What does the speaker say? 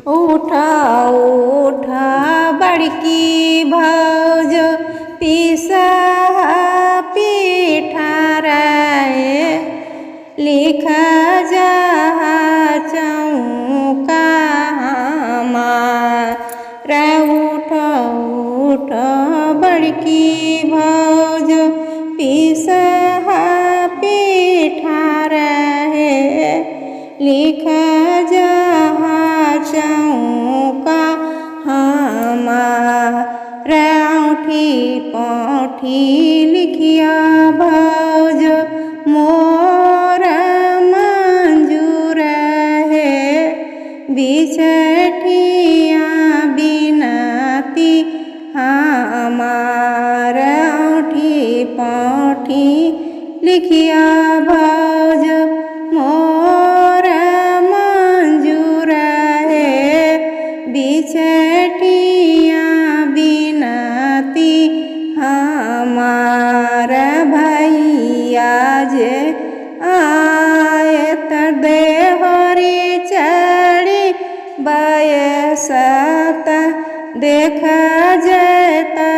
उठा उठा बड़की भौज पीसा पिठाराए लिखा जा चौका हमारा उठ उठ बड़की भौज पीसा पिठाराए लिखा जा चौका हमारा औंठी पौठी लिखिया भौज मोरा मंजूर है बिछठिया बिनती हमारा औंठी पौठी लिखिया भौज मोरा मंजूर है बिछठिया बिनती हमारा भैया जे आए तड़े हरी चढ़ी बयसता देखा जता